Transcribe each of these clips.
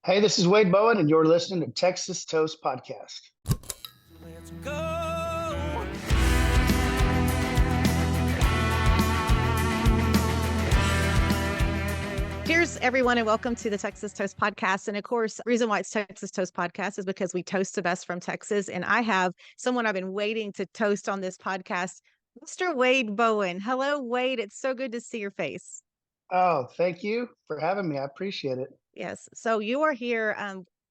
Hey, this is Wade Bowen, and you're listening to Texas Toast Podcast. Let's go. Cheers, everyone, and welcome to the Texas Toast Podcast. And of course, the reason why it's Texas Toast Podcast is because we toast the best from Texas. And I have someone I've been waiting to toast on this podcast, Mr. Wade Bowen. Hello, Wade. It's so good to see your face. Oh, thank you for having me. I appreciate it. Yes. So you are here.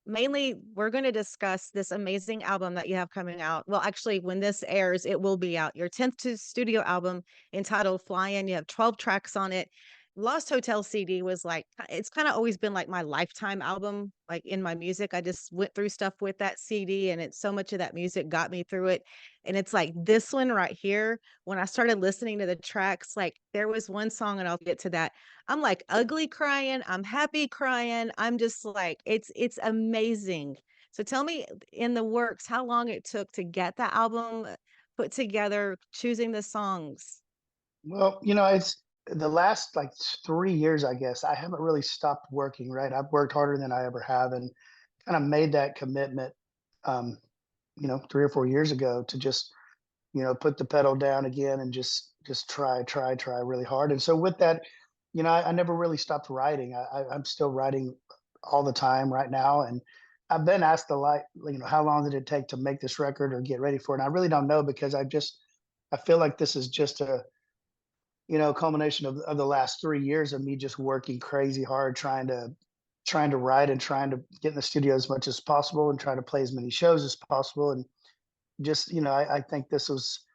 Mainly, we're going to discuss this amazing album that you have coming out. Well, actually, when this airs, it will be out. Your 10th studio album entitled Flyin. You have 12 tracks on it. Lost Hotel CD was like, it's kind of always been like my lifetime album, like in my music. I just went through stuff with that CD, and it's so much of that music got me through it. And it's like this one right here, when I started listening to the tracks, like there was one song, and I'll get to that. I'm like ugly crying, I'm happy crying. I'm just like, it's amazing. So tell me in the works how long it took to get the album put together, choosing the songs. Well, it's the last like 3 years, I guess. I haven't really stopped working, right? I've worked harder than I ever have and kind of made that commitment, um, 3 or 4 years ago to just, put the pedal down again and just try really hard. And so with that, I never really stopped writing. I'm still writing all the time right now. And I've been asked a lot, how long did it take to make this record or get ready for it? And I really don't know because I feel like this is just a, culmination of the last 3 years of me just working crazy hard, trying to write and trying to get in the studio as much as possible and try to play as many shows as possible. And just, I think this was,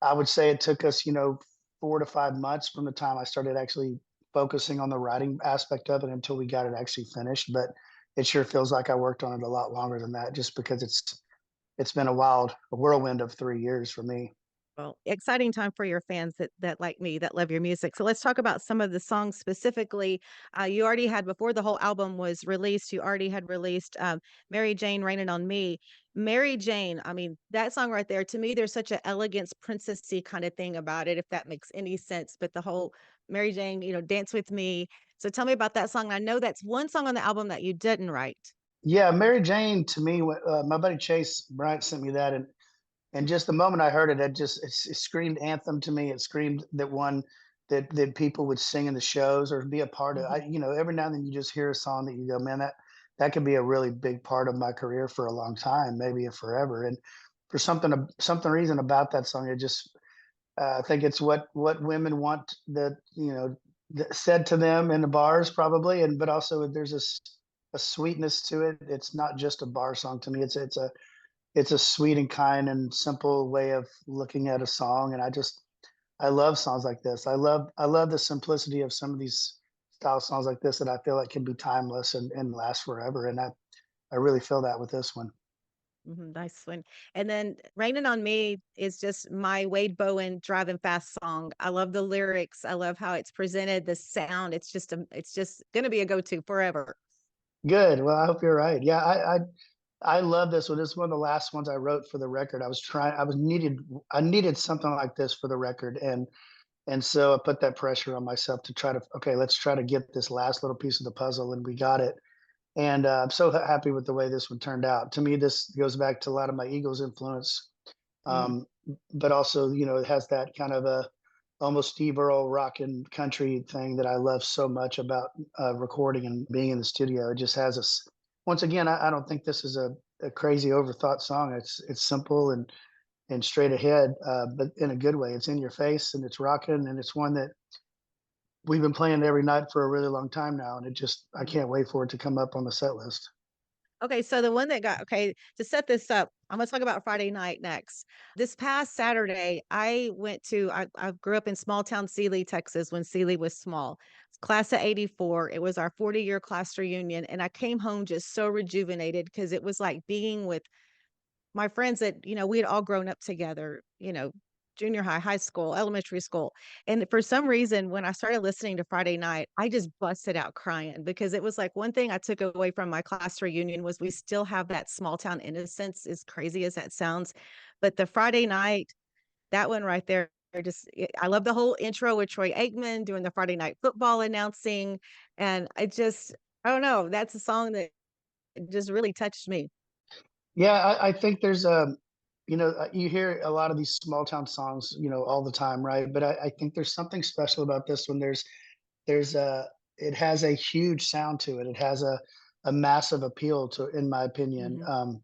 I would say it took us, 4 to 5 months from the time I started actually focusing on the writing aspect of it until we got it actually finished. But it sure feels like I worked on it a lot longer than that, just because it's been a whirlwind of 3 years for me. Well, exciting time for your fans that like me that love your music. So let's talk about some of the songs specifically. You already had before the whole album was released. You already had released "Mary Jane Raining on Me." Mary Jane. I mean, that song right there. To me, there's such an elegance, princessy kind of thing about it, if that makes any sense. But the whole Mary Jane, dance with me. So tell me about that song. I know that's one song on the album that you didn't write. Yeah, Mary Jane to me, my buddy Chase Bryant sent me that, and just the moment I heard it, it screamed anthem to me. It screamed that one that people would sing in the shows or be a part of. Mhm. Every now and then you just hear a song that you go, man, that could be a really big part of my career for a long time, maybe forever. And for something reason about that song, it just I think it's what women want that said to them in the bars probably, and but also there's a sweetness to it. It's not just a bar song to me. It's a sweet and kind and simple way of looking at a song, and I love songs like this. I love the simplicity of some of these style songs like this that I feel like can be timeless and last forever, and I really feel that with this one. Nice one. And then "Raining on Me" is just my Wade Bowen driving fast song. I love the lyrics. I love how it's presented, the sound. It's just gonna be a go-to forever. Good. Well, I hope you're right. Yeah, I love this one. This is one of the last ones I wrote for the record. I needed something like this for the record, and so I put that pressure on myself to try to, okay, let's try to get this last little piece of the puzzle, and we got it. And I'm so happy with the way this one turned out. To me, this goes back to a lot of my Eagles influence, Mhm. um, but also, it has that kind of a almost Steve Earle rock and country thing that I love so much about recording and being in the studio. It just has us. Once again, I don't think this is a crazy overthought song. It's simple and straight ahead, but in a good way. It's in your face and it's rocking, and it's one that we've been playing every night for a really long time now, and I Mhm. can't wait for it to come up on the set list. Okay, so the one that got okay, to set this up, I'm gonna talk about Friday night next. This past Saturday, I grew up in small town Sealy, Texas, when Sealy was small. Class of 84. It was our 40-year class reunion, and I came home just so rejuvenated because it was like being with my friends that, we had all grown up together, junior high, high school, elementary school. And for some reason, when I started listening to Friday night, I just busted out crying because it was like one thing I took away from my class reunion was we still have that small town innocence, as crazy as that sounds. But the Friday night, that one right there, I love the whole intro with Troy Aikman doing the Friday night football announcing. And I don't know, that's a song that It just really touched me. Yeah, I think there's you hear a lot of these small town songs, all the time, right? But I think there's something special about this one. There's a it has a huge sound to it. It has a massive appeal to, in my opinion. Mhm.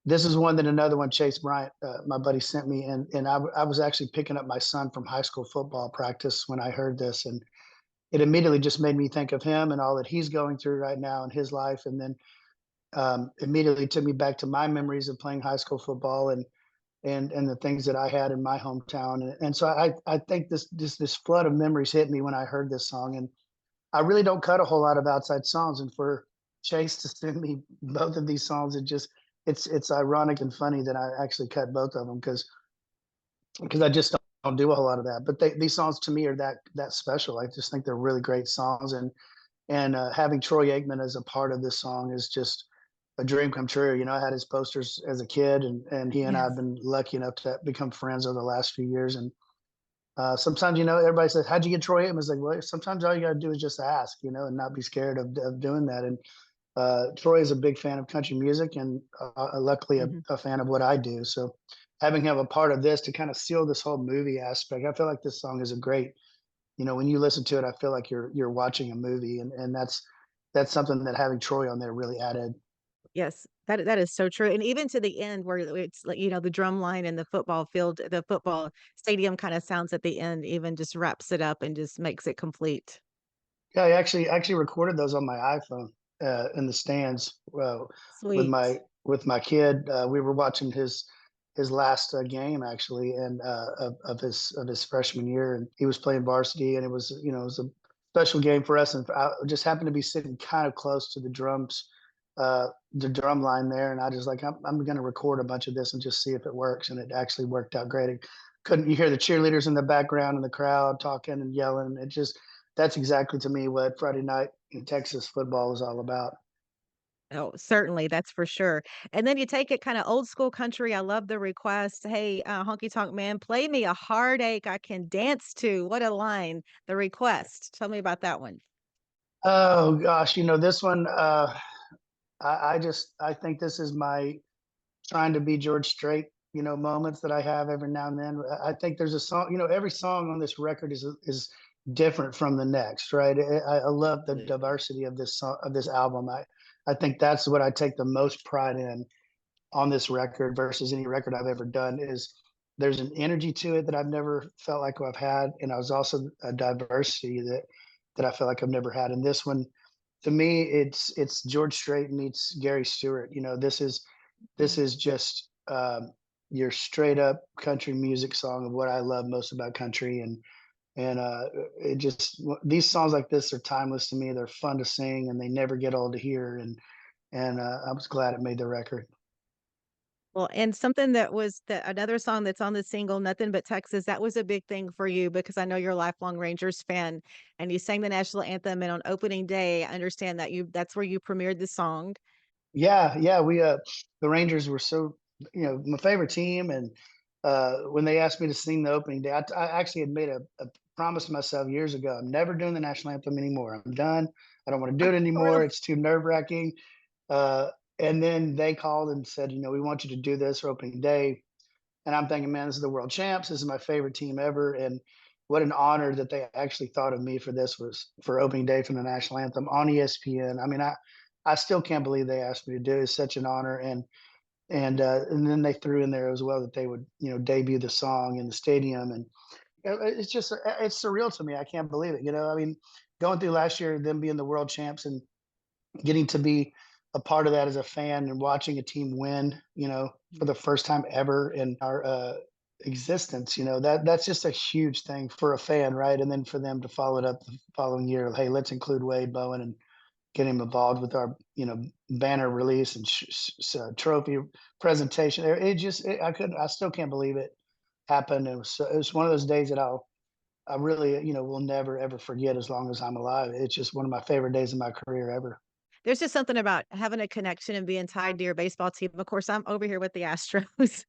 This is one that another one, Chase Bryant, my buddy sent me, and I was actually picking up my son from high school football practice when I heard this, and it immediately just made me think of him and all that he's going through right now in his life, and then immediately took me back to my memories of playing high school football and the things that I had in my hometown, and so I think this flood of memories hit me when I heard this song, and I really don't cut a whole lot of outside songs, and for Chase to send me both of these songs, it's ironic and funny that I actually cut both of them because I just don't do a whole lot of that. But these songs to me are that special. I just think they're really great songs, and having Troy Aikman as a part of this song is just a dream come true. I had his posters as a kid, and he and I have Yes. been lucky enough to become friends over the last few years. And sometimes, everybody says, "How'd you get Troy Aikman?" It's like, well, sometimes all you got to do is just ask, and not be scared of doing that. And Troy is a big fan of country music, and luckily Mhm. a fan of what I do. So having him a part of this to kind of seal this whole movie aspect, I feel like this song is a great. When you listen to it, I feel like you're watching a movie, and that's something that having Troy on there really added. Yes, that is so true, and even to the end where it's like, the drum line and the football field, the football stadium kinda sounds at the end even just wraps it up and just makes it complete. Yeah, I actually recorded those on my iPhone, in the stands, with my Sweet. with my kid. We were watching his last, game actually, and, of his freshman year, and he was playing varsity, and it was a special game for us, and I just happened to be sitting kind of close to the drum line there, and I just like, I'm gonna record a bunch of this and just see if it works, and it actually worked out great. It couldn't You hear the cheerleaders in the background and the crowd talking and yelling. That's exactly to me what Friday night in Texas football is all about. Oh, certainly, that's for sure, and then you take it kinda old school country, I love the request, "Hey, honky tonk man, play me a heartache I can dance to." What a line, the request. Tell me about that one. Oh gosh, this one, I think this is my trying to be George Strait, moments that I have every now and then. I think there's a song, every song on this record is different from the next, right? I love the Absolutely. diversity of this album. I think that's what I take the most pride in on this record versus any record I've ever done is there's an energy to it that I've never felt like I've had, and I was also a diversity that I feel like I've never had. And this one, to me, it's George Strait meets Gary Stewart. This is just your straight up country music song of what I love most about country, and it just these songs like this are timeless to me. They're fun to sing, and they never get old to hear. And I was glad it made the record. Well, and something that was another song that's on the single, "Nothing But Texas," that was a big thing for you because I know you're a lifelong Rangers fan, and you sang the national anthem, and on opening day, I understand that that's where you premiered the song. Yeah, yeah, the Rangers were so, my favorite team, and when they asked me to sing the opening day, I actually had made a promise to myself years ago. I'm never doing the national anthem anymore. I'm done. I don't want to do it Oh, anymore. really? It's too nerve wracking. And then they called and said, we want you to do this for opening day. And I'm thinking, man, this is the world champs. This is my favorite team ever. And what an honor that they actually thought of me for this was for opening day from the national anthem on ESPN. I mean, I still can't believe they asked me to do it. It's such an honor. And then they threw in there as well that they would, debut the song in the stadium. And it's just, it's surreal to me. I can't believe it. I mean, going through last year, them being the world champs and getting to be a part of that as a fan and watching a team win, for the first time ever in our existence, that's just a huge thing for a fan, right? And then for them to follow it up the following year, hey, let's include Wade Bowen and get him involved with our, banner release and trophy presentation. I still can't believe it happened. It was one of those days that I really, will never ever forget as long as I'm alive. It's just one of my favorite days of my career ever. There's just something about having a connection and being tied to your baseball team. Of course, I'm over here with the Astros.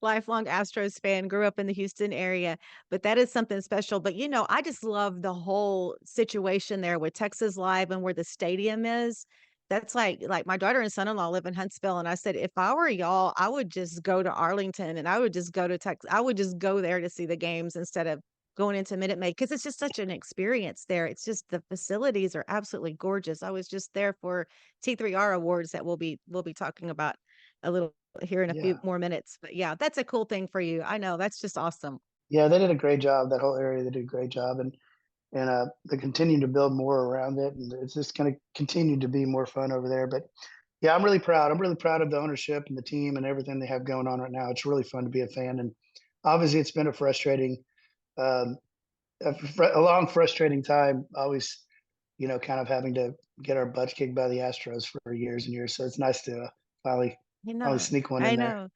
Lifelong Astros fan, grew up in the Houston area, but that is something special. But, I just love the whole situation there with Texas Live and where the stadium is. That's like my daughter and son-in-law live in Huntsville, and I said, "If I were y'all, I would just go to Arlington and I would just go to Texas. I would just go there to see the games instead of going into Minute Maid because it's just such an experience there. It's just the facilities are absolutely gorgeous. I was just there for T3R awards that we'll be talking about a little here in a few Yeah. more minutes. But yeah, that's a cool thing for you. I know, that's just awesome. Yeah, they did a great job, that whole area, they did a great job, and they continue to build more around it, and it's just gonna continue to be more fun over there, but yeah, I'm really proud of the ownership and the team and everything they have going on right now. It's really fun to be a fan, and obviously, it's been a frustrating, um, a long frustrating time, always, kind of having to get our butts kicked by the Astros for years and years, so it's nice to, finally I finally know. sneak one I in there. know.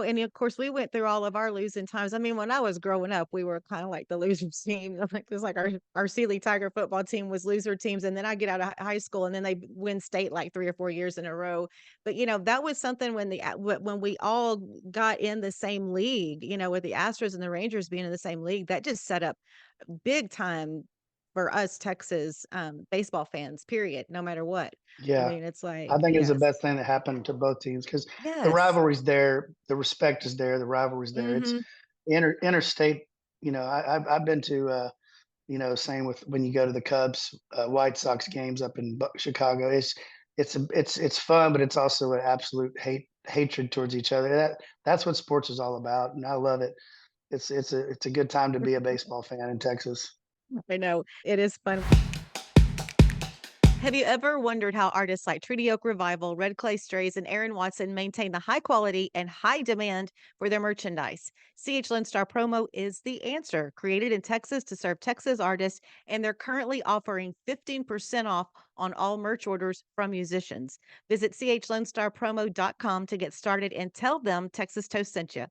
And of course, we went through all of our losing times. I mean, when I was growing up, we were kind of like the losers team. Like it's like our Sealy Tiger football team was loser teams, and then I get out of high school, and then they win state like 3 or 4 years in a row. But that was something when when we all got in the same league. With the Astros and the Rangers being in the same league, that just set up big time for us Texas baseball fans. Period. No matter what. I Yeah. mean, it's like I think it was the yes, best thing that happened to both teams because the yes. rivalry's there, the respect is there, the rivalry's there. It's Hmm. interstate. I've been to same with when you go to the Cubs, White Sox games up in Chicago. It's fun, but it's also an absolute hatred towards each other. That's what sports is all about, and I love it. It's a good time to be a baseball fan in Texas. I know. It is fun. Have you ever wondered how artists like Treaty Oak Revival, Red Clay Strays, and Aaron Watson maintain the high quality and high demand for their merchandise? CH Lone Star Promo is the answer. Created in Texas to serve Texas artists, and they're currently offering 15% off on all merch orders from musicians. Visit chlonestarpromo.com to get started and tell them Texas Toast sent you.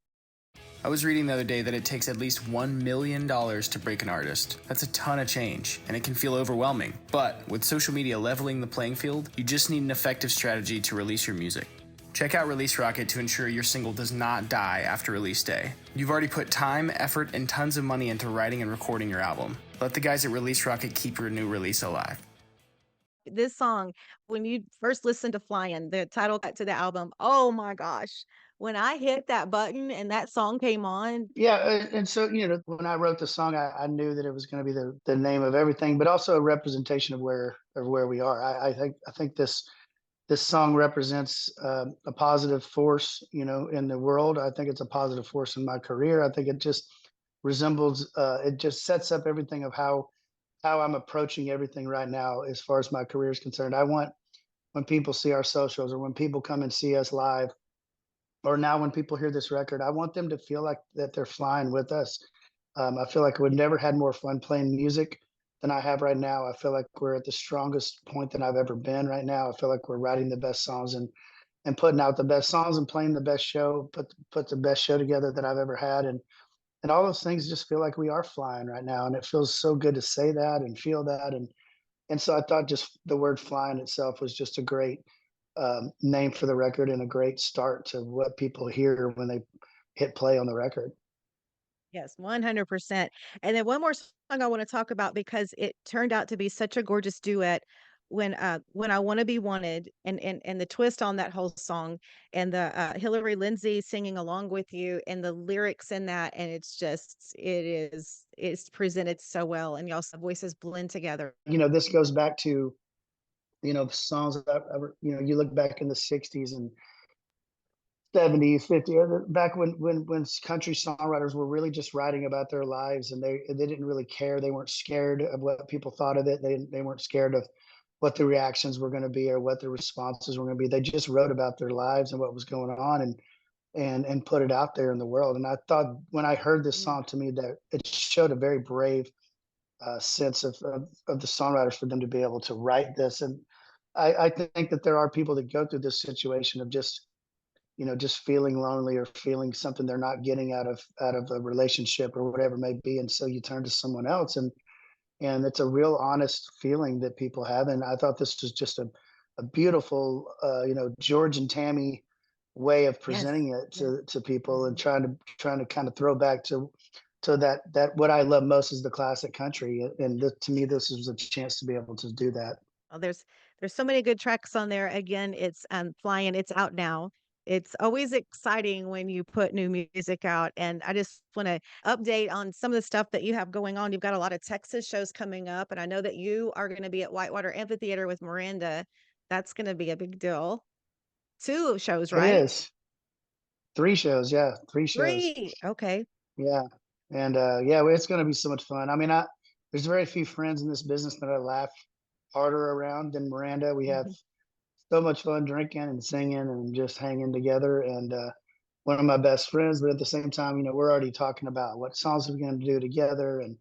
I was reading the other day that it takes at least $1 million to break an artist. That's a ton of change, and it can feel overwhelming. But with social media leveling the playing field, you just need an effective strategy to release your music. Check out Release Rocket to ensure your single does not die after release day. You've already put time, effort, and tons of money into writing and recording your album. Let the guys at Release Rocket keep your new release alive. This song, when you first listen to Flyin', the title cut to the album, oh my gosh. When I hit that button and that song came on, Yeah, and so when I wrote the song, I knew that it was going to be the name of everything, but also a representation of where we are. I think this song represents a positive force, in the world. I think it's a positive force in my career. I think it just resembles, it just sets up everything of how I'm approaching everything right now as far as my career is concerned. I want when people see our socials or when people come and see us live or now when people hear this record, I want them to feel like that they're flying with us. I feel like we've never had more fun playing music than I have right now. I feel like we're at the strongest point that I've ever been right now. I feel like we're writing the best songs and putting out the best songs and playing the best show, put the best show together that I've ever had. And all those things just feel like we are flying right now. And it feels so good to say that and feel that. And so I thought just the word flying itself was just a great name for the record and a great start to what people hear when they hit play on the record. yes, 100%. And then one more song I wanna talk about because it turned out to be such a gorgeous duet when I Wanna Be Wanted and the twist on that whole song and the, Hillary Lindsey singing along with you and the lyrics in that, and it's presented so well, and y'all's voices blend together. This goes back to, the songs that you look back in the 60s and 70s, 50s, back when country songwriters were really just writing about their lives and they didn't really care. They weren't scared of what people thought of it. They weren't scared of what the reactions were going to be or what the responses were going to be. They just wrote about their lives and what was going on and put it out there in the world. And I thought when I heard this Mm, song to me that it showed a very brave sense of the songwriters for them to be able to write this. And I think that there are people that go through this situation of just feeling lonely or feeling something they're not getting out of a relationship or whatever it may be. And so you turn to someone else and it's a real honest feeling that people have. And I thought this was just a beautiful, George and Tammy way of yes. presenting it Yes. to people and Mhm. trying to kind of throw back to that what I love most is the classic country. And to me, this was a chance to be able to do that. Oh, there's There's so many good tracks on there. Again, it's Flyin. It's out now. It's always exciting when you put new music out. And I just want to update on some of the stuff that you have going on. You've got a lot of Texas shows coming up, and I know that you are going to be at Whitewater Amphitheater with Miranda. That's going to be a big deal. 2 shows, It right? is 3 shows. Yeah, 3 shows. 3. Okay. Yeah, and yeah, well, it's going to be so much fun. I mean, there's very few friends in this business that I laugh harder around than Miranda. We have Mhm. so much fun drinking and singing and just hanging together. And one of my best friends, but at the same time, we're already talking about what songs we're going to do together and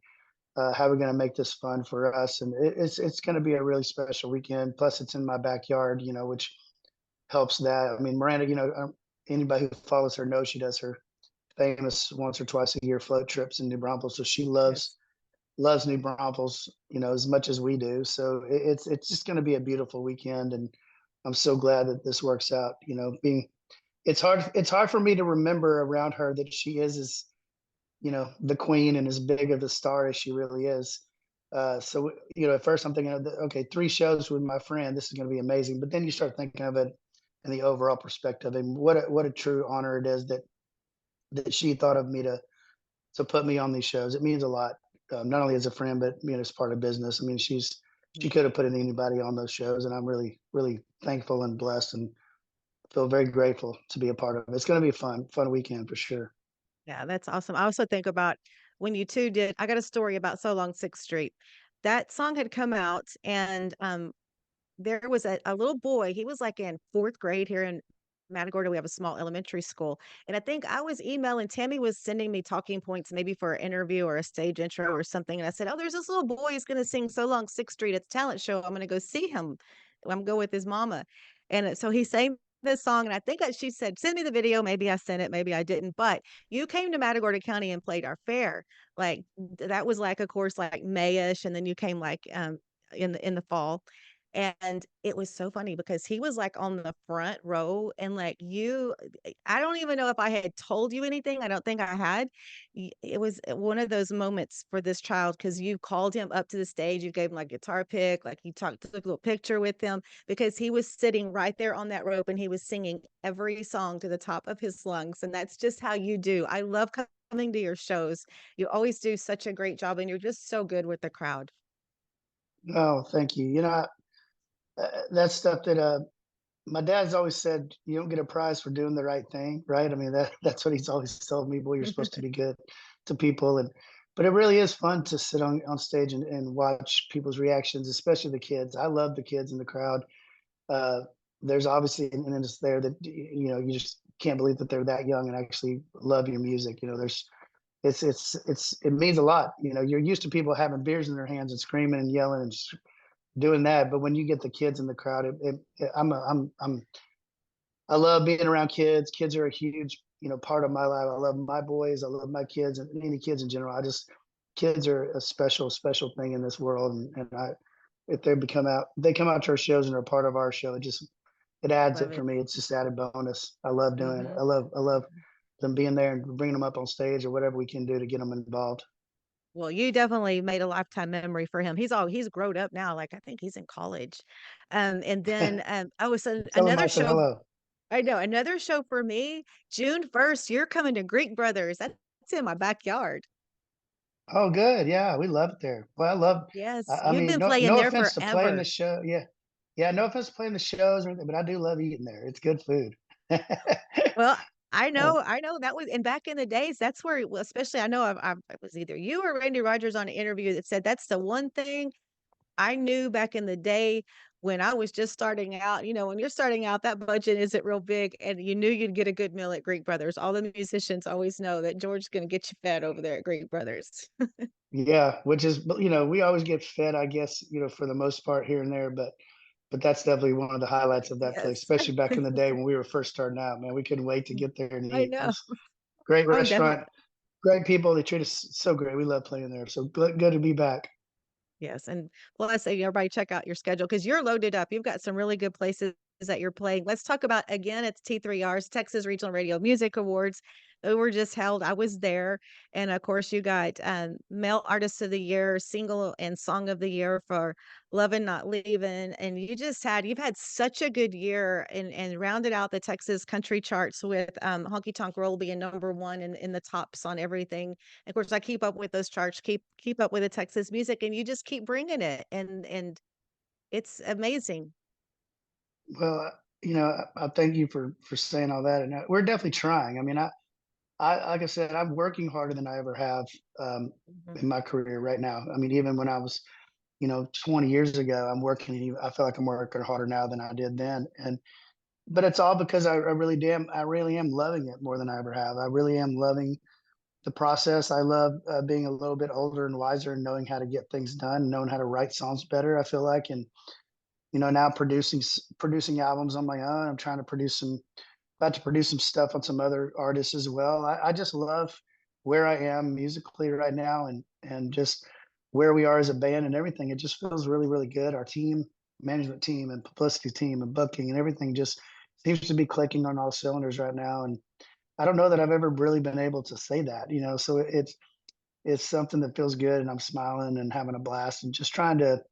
how we're going to make this fun for us. And it's going to be a really special weekend. Plus, it's in my backyard, which helps that. I mean, Miranda, anybody who follows her knows she does her famous once or twice a year float trips in New Braunfels. So she Yes. loves New Braunfels, as much as we do. So it's just going to be a beautiful weekend, and I'm so glad that this works out. Being it's hard for me to remember around her that she is as the queen and as big of a star as she really is. So at first I'm thinking, okay, 3 shows with my friend, this is going to be amazing. But then you start thinking of it in the overall perspective, and what a true honor it is that she thought of me to put me on these shows. It means a lot, not only as a friend, but as part of business. I mean, she Mm. could have put anybody on those shows, and I'm really, really thankful and blessed, and feel very grateful to be a part of it. It's going to be a fun weekend for sure. Yeah, that's awesome. I also think about when you 2 did I got a story about So Long 6th Street. That song had come out, and, there was a little boy, he was, like, in 4th grade here in Matagorda. We have a small elementary school, and I think I was emailing Tammy was sending me talking points maybe for an interview or a stage intro or something, and I said, "Oh, there's this little boy, he's gonna sing So Long 6th Street at the talent show. I'm gonna go see him. I'm go with his mama." And, so he sang this song, and I think that she said, "Send me the video." Maybe I sent it, maybe I didn't, but you came to Matagorda County and played our fair. Like, that was, like, of course, like, May-ish, and then you came, like, in the fall. And it was so funny because he was, like, on the front row and, like, I don't even know if I had told you anything, I don't think I had. It was one of those moments for this child because you called him up to the stage, you gave him, like, guitar pick, like, you took a little picture with him because he was sitting right there on that rope and he was singing every song to the top of his lungs, and that's just how you do. I love coming to your shows. You always do such a great job, and you're just so good with the crowd. Oh, thank you. That's stuff that my dad's always said. You don't get a prize for doing the right thing, right? I mean, that's what he's always told me. Boy, you're supposed to be good to people, and but it really is fun to sit on stage and watch people's reactions, especially the kids. I love the kids in the crowd. Uh, there's obviously an innocence there that you just can't believe that they're that young and actually love your music. There's it means a lot. You're used to people having beers in their hands and screaming and yelling and doing that, but when you get the kids in the crowd, I love being around kids. Kids are a huge part of my life. I love my boys. I love my kids and any kids in general. Kids are a special thing in this world, and if they come out to our shows and are part of our show, it adds Love it for it. me. It's just added bonus. I love doing it. Mhm. I love them being there and bringing them up on stage or whatever we can do to get them involved. Well, you definitely made a lifetime memory for him. He's grown up now, like, I think he's in college. And then, Tell them another I said show hello. I know, another show for me, June 1st, you're coming to Greek Brothers. That's in my backyard. Oh, good. Yeah, we love it there. Well, I love. Yes, I you've mean, been no, playing no there offense to playing the forever. show. Yeah, yeah. No offense to playing the shows or anything, but I do love eating there. It's good food. Well, I know that was and back in the days, that's where well, especially I know it was either you or Randy Rogers on an interview that said that's the one thing I knew back in the day when I was just starting out, when you're starting out, that budget isn't real big, and you knew you'd get a good meal at Greek Brothers. All the musicians always know that George's gonna get you fed over there at Greek Brothers. Yeah, which is, but we always get fed, I guess, for the most part here and there, but that's definitely one of the highlights of that place, Yes. especially back in the day when we were first starting out. Man, we couldn't wait to get there and I eat. know. It's great I'm definitely restaurant, great people. They treat us so great. We love playing there. So good to be back. yes, and plus, everybody check out your schedule because 'cause you're loaded up. You've got some really good places that you're playing. Let's talk about again, it's T3Rs, Texas Regional Radio Music Awards. They were just held. I was there. And of course, you got Male Artist of the Year, Single and Song of the Year for Lovin' Not Leaving. And you've had such a good year and rounded out the Texas country charts with Honky Tonk Roll being #1 in the tops on everything. Of course, I keep up with those charts, keep up with the Texas music, and you just keep bringing it. And it's amazing. Well, I thank you for saying all that, and we're definitely trying. I mean, I like I said, I'm working harder than I ever have um, Mhm. in my career right now. I mean, even when I was, 20 years ago, I'm working. I feel like I'm working harder now than I did then, and but it's all because I really am loving it more than I ever have. I really am loving the process. I love being a little bit older and wiser and knowing how to get things done, knowing how to write songs better. I feel like, and now producing albums on my own. I'm trying to produce some about to produce some stuff on some other artists as well. I just love where I am musically right now, and just where we are as a band and everything. It just feels really, really good. Our team, management team, and publicity team, and booking, and everything just seems to be clicking on all cylinders right now. And I don't know that I've ever really been able to say that, So it's something that feels good, and I'm smiling and having a blast, and just trying to,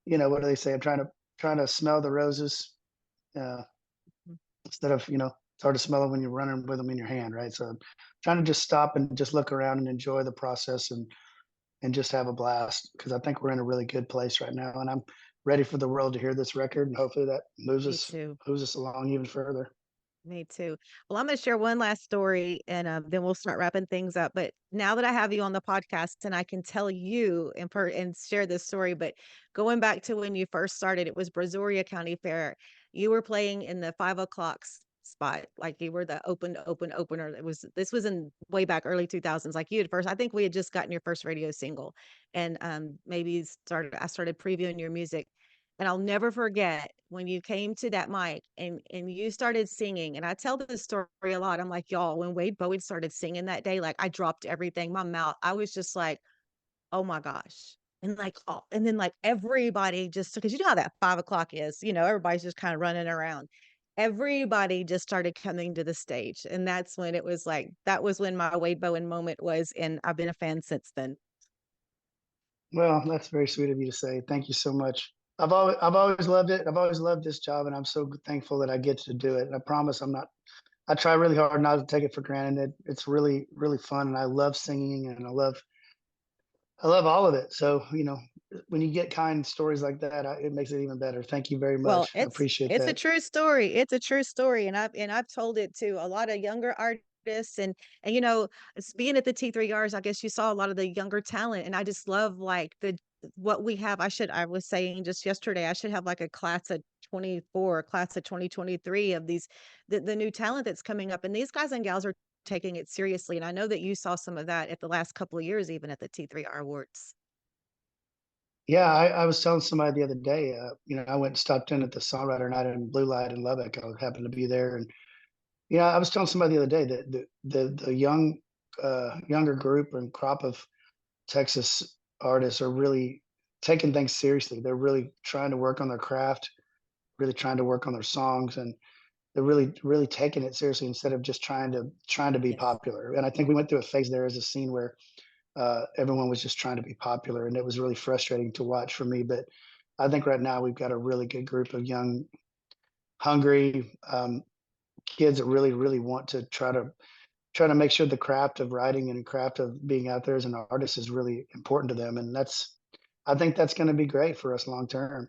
what do they say? I'm trying to smell the roses. Uh, Instead of, it's hard to smell it when you're running with them in your hand, right? So trying to just stop and just look around and enjoy the process, and just have a blast, because I think we're in a really good place right now, and I'm ready for the world to hear this record, and hopefully that Me too. moves us along even further. Me too. Well, I'm going to share one last story and then we'll start wrapping things up. But now that I have you on the podcast and I can tell you and share this story, but going back to when you first started, it was Brazoria County Fair. You were playing in the 5 o'clock spot, like you were the opener. This was in way back early 2000s, like you had first. I think we had just gotten your first radio single, and I started previewing your music. And I'll never forget when you came to that mic and you started singing. And I tell this story a lot. I'm like, y'all, when Wade Bowen started singing that day, like I dropped everything, my mouth. I was just like, oh my gosh. And like, oh, and then like everybody just because you know how that 5 o'clock is, everybody's just kind of running around. Everybody just started coming to the stage. And that's when it was like, that was when my Wade Bowen moment was. And I've been a fan since then. Well, that's very sweet of you to say. Thank you so much. I've always loved it. I've always loved this job, and I'm so thankful that I get to do it. And I promise I try really hard not to take it for granted. It's really, really fun, and I love singing, and I love all of it. So, when you get kind stories like that, it makes it even better. Thank you very Well, much. I appreciate it's a that. true story. It's a true story, and I've told it to a lot of younger artists, and being at the T3Rs, I guess you saw a lot of the younger talent, and I just love like the what we have. I was saying just yesterday, I should have like a class of 24, a class of 2023 of the new talent that's coming up, and these guys and gals are taking it seriously, and I know that you saw some of that at the last couple of years, even at the T3R Awards. Yeah, I was telling somebody the other day, I went and stopped in at the Songwriter Night in Blue Light in Lubbock. I happened to be there, and I was telling somebody the other day that the younger group and crop of Texas artists are really taking things seriously. They're really trying to work on their craft, really trying to work on their songs, and they're really, really taking it seriously instead of just trying to be Yes. popular. And I think we went through a phase there as a scene where everyone was just trying to be popular, and it was really frustrating to watch for me. But I think right now we've got a really good group of young, hungry kids that really, really want to try to make sure the craft of writing and craft of being out there as an artist is really important to them, and I think that's going to be great for us long term.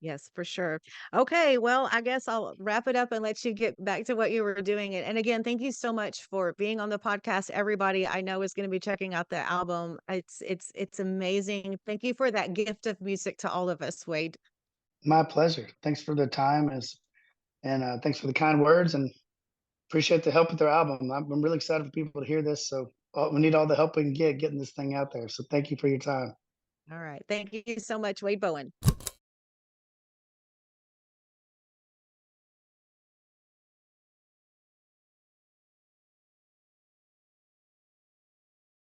Yes, for sure. Okay, well, I guess I'll wrap it up and let you get back to what you were doing. And again, thank you so much for being on the podcast. Everybody I know is going to be checking out the album. It's amazing. Thank you for that gift of music to all of us, Wade. My pleasure. Thanks for the time, and thanks for the kind words, and appreciate the help with their album. I'm really excited for people to hear this. So we need all the help we can get getting this thing out there. So thank you for your time. All right. Thank you so much, Wade Bowen.